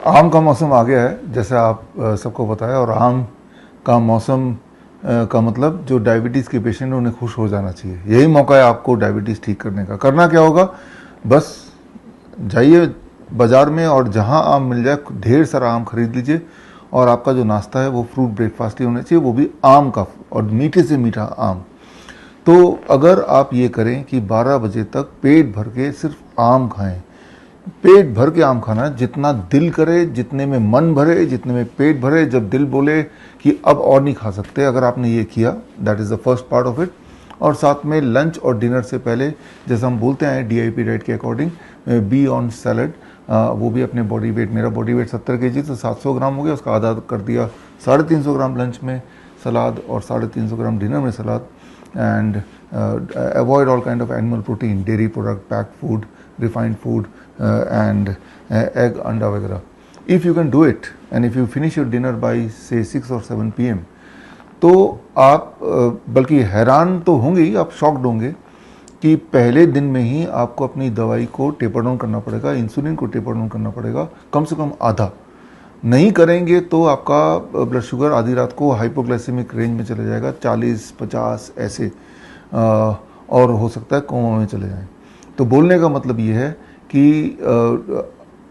आम का मौसम आ गया है जैसे आप सबको पता है, और आम का मौसम का मतलब जो डायबिटीज़ के पेशेंट हैं उन्हें खुश हो जाना चाहिए। यही मौका है आपको डायबिटीज़ ठीक करने का। करना क्या होगा, बस जाइए बाज़ार में और जहां आम मिल जाए ढेर सारा आम खरीद लीजिए, और आपका जो नाश्ता है वो फ्रूट ब्रेकफास्ट ही होना चाहिए, वो भी आम का, और मीठे से मीठा आम। तो अगर आप ये करें कि 12 बजे तक पेट भर के सिर्फ आम खाएं, पेट भर के आम खाना, जितना दिल करे, जितने में मन भरे, जितने में पेट भरे, जब दिल बोले कि अब और नहीं खा सकते, अगर आपने ये किया, that is the first part of it. और साथ में लंच और डिनर से पहले, जैसे हम बोलते हैं DIP डाइट के अकॉर्डिंग, बी ऑन सैलड, वो भी अपने बॉडी वेट, मेरा बॉडी वेट 70 kg, तो 700 ग्राम हो गया, उसका आधा कर दिया 350 ग्राम लंच में सलाद और 350 ग्राम डिनर में salad. And avoid all kind of animal protein, dairy product, pack food, refined food and egg, अंडा वगैरह। If you can do it and if you finish your dinner by से 6 or 7 PM, तो आप बल्कि हैरान तो होंगे ही, आप शॉक्ड होंगे कि पहले दिन में ही आपको अपनी दवाई को टेपर डाउन करना पड़ेगा, इंसुलिन को टेपर डाउन करना पड़ेगा, कम से कम आधा। नहीं करेंगे तो आपका ब्लड शुगर आधी रात को हाइपोग्लाइसेमिक रेंज में चले जाएगा, 40-50 ऐसे, और हो सकता है कोमा में चले जाएं। तो बोलने का मतलब ये है कि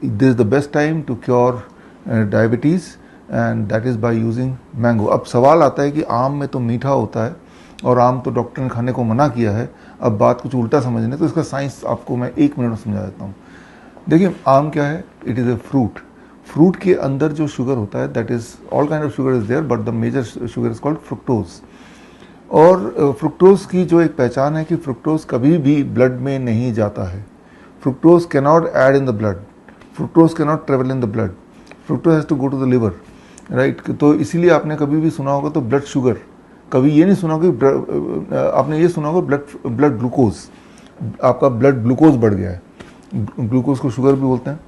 this is the best time to cure diabetes, and that is by using mango. अब सवाल आता है कि आम में तो मीठा होता है और आम तो डॉक्टर ने खाने को मना किया है, अब बात कुछ उल्टा समझने, तो इसका साइंस आपको मैं 1 मिनट में समझा देता हूँ। देखिए, आम क्या है, it is a fruit. Fruit के अंदर जो शुगर होता है, that is all kind of sugar is there, but the major sugar is called fructose. और फ्रुक्टोज की जो एक पहचान है कि फ्रुक्टोज कभी भी ब्लड में नहीं जाता है। Fructose cannot add in the blood, fructose cannot travel in the blood, fructose has to go to the liver, right. तो इसीलिए आपने कभी भी सुना होगा तो ब्लड शुगर, कभी ये नहीं सुना होगा, आपने ये सुना होगा ब्लड ग्लूकोज, आपका ब्लड ग्लूकोज बढ़ गया है, ग्लूकोज को शुगर भी बोलते हैं।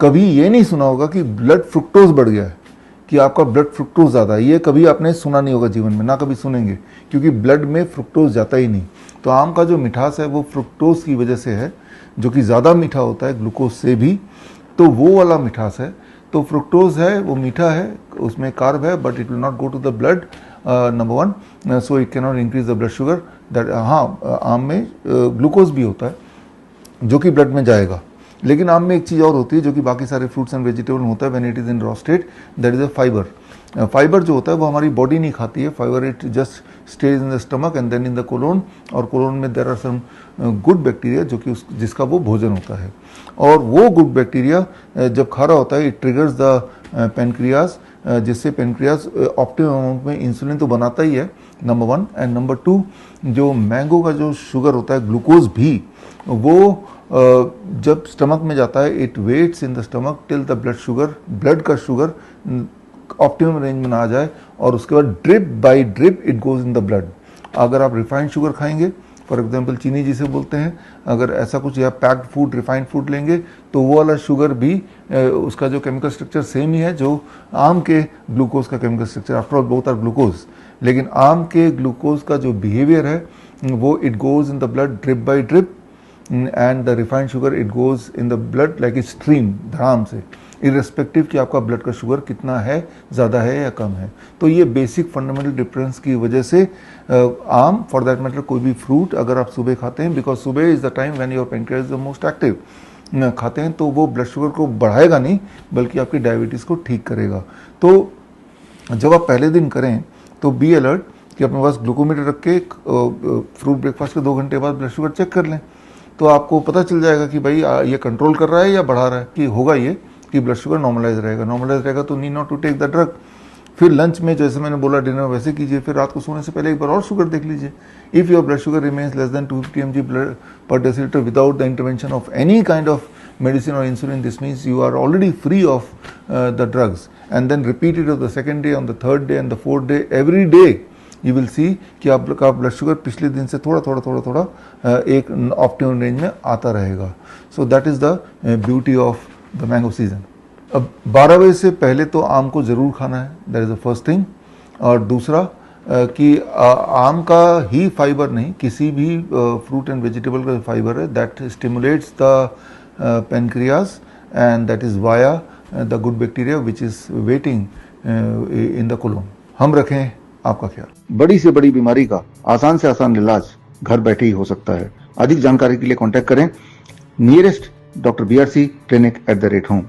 कभी ये नहीं सुना होगा कि ब्लड फ्रुक्टोज बढ़ गया है, कि आपका ब्लड फ्रुक्टोज ज़्यादा है, ये कभी आपने सुना नहीं होगा जीवन में, ना कभी सुनेंगे, क्योंकि ब्लड में फ्रुक्टोज जाता ही नहीं। तो आम का जो मिठास है वो फ्रुक्टोज की वजह से है, जो कि ज़्यादा मीठा होता है ग्लूकोज से भी, तो वो वाला मिठास है। तो फ्रुक्टोज है वो मीठा है, उसमें कार्ब है, but it will not go to the blood, number 1, so it can not increase the blood sugar. That, हाँ, आम में ग्लूकोज भी होता है जो कि ब्लड में जाएगा, लेकिन आम में एक चीज़ और होती है जो कि बाकी सारे फ्रूट्स एंड वेजिटेबल में होता है, when it is in raw state, that is a fibre. Fibre जो होता है वो हमारी बॉडी नहीं खाती है, fibre it just stays in the stomach and then in the colon, और कोलोन में there are some good bacteria जो कि जिसका वो भोजन होता है, और वो गुड बैक्टीरिया जब खा रहा होता है इट ट्रिगर्स द पेनक्रियाज, जिससे पेनक्रियाज ऑप्टिमम अमाउंट में इंसुलिन तो बनाता ही है, नंबर 1, एंड नंबर 2, जो मैंगो का जो शुगर होता है ग्लूकोज भी, वो जब स्टमक में जाता है it waits in the stomach till the blood का शुगर ऑप्टिमम रेंज में ना आ जाए, और उसके बाद drip by drip it goes in the blood. अगर आप रिफाइंड शुगर खाएंगे, फॉर एग्जांपल चीनी जिसे बोलते हैं, अगर ऐसा कुछ, या पैक्ड फूड रिफाइंड फूड लेंगे, तो वो वाला शुगर भी उसका जो केमिकल स्ट्रक्चर सेम ही है जो आम के ग्लूकोज का chemical structure, after all both are glucose, लेकिन आम के ग्लूकोज का जो बिहेवियर है वो it goes in the blood drip by drip, and the refined sugar it goes in the blood like a stream, धड़ाम से, इररेस्पेक्टिव कि आपका ब्लड का शुगर कितना है, ज़्यादा है या कम है। तो ये बेसिक फंडामेंटल डिफरेंस की वजह से आम, फॉर दैट मैटर कोई भी फ्रूट अगर आप सुबह खाते हैं, बिकॉज सुबह is the time when your pancreas is the most active, खाते हैं तो वो ब्लड शुगर को बढ़ाएगा नहीं बल्कि आपकी डायबिटीज़ को ठीक करेगा। तो जब आप पहले दिन करें तो बी अलर्ट कि अपने पास ग्लूकोमीटर रख के फ्रूट ब्रेकफास्ट के 2 घंटे बाद ब्लड शुगर चेक कर लें, तो आपको पता चल जाएगा कि भाई ये कंट्रोल कर रहा है या बढ़ा रहा है, कि होगा ये कि ब्लड शुगर नॉर्मलाइज रहेगा तो need not to take the drug. फिर लंच में जैसे मैंने बोला डिनर वैसे कीजिए, फिर रात को सोने से पहले एक बार और शुगर देख लीजिए। If your blood sugar remains less than 250 mg per deciliter without the intervention of any kind of medicine or insulin, this means you are already free of the drugs, and then repeat it on the second day, on the third day and the fourth day, every day you will see कि आपका blood sugar पिछले दिन से थोड़ा एक optimum range में आता रहेगा। So that is the beauty of the mango season. अब 12 बजे से पहले तो आम को ज़रूर खाना है, that is the first thing. और दूसरा कि आम का ही फाइबर नहीं, किसी भी फ्रूट एंड वेजिटेबल का फाइबर है that stimulates the pancreas, and that is via the good bacteria which is waiting in the colon. हम रखें आपका ख्याल। बड़ी से बड़ी बीमारी का आसान से आसान इलाज घर बैठे ही हो सकता है। अधिक जानकारी के लिए कांटेक्ट करें nearest doctor BRC clinic @home।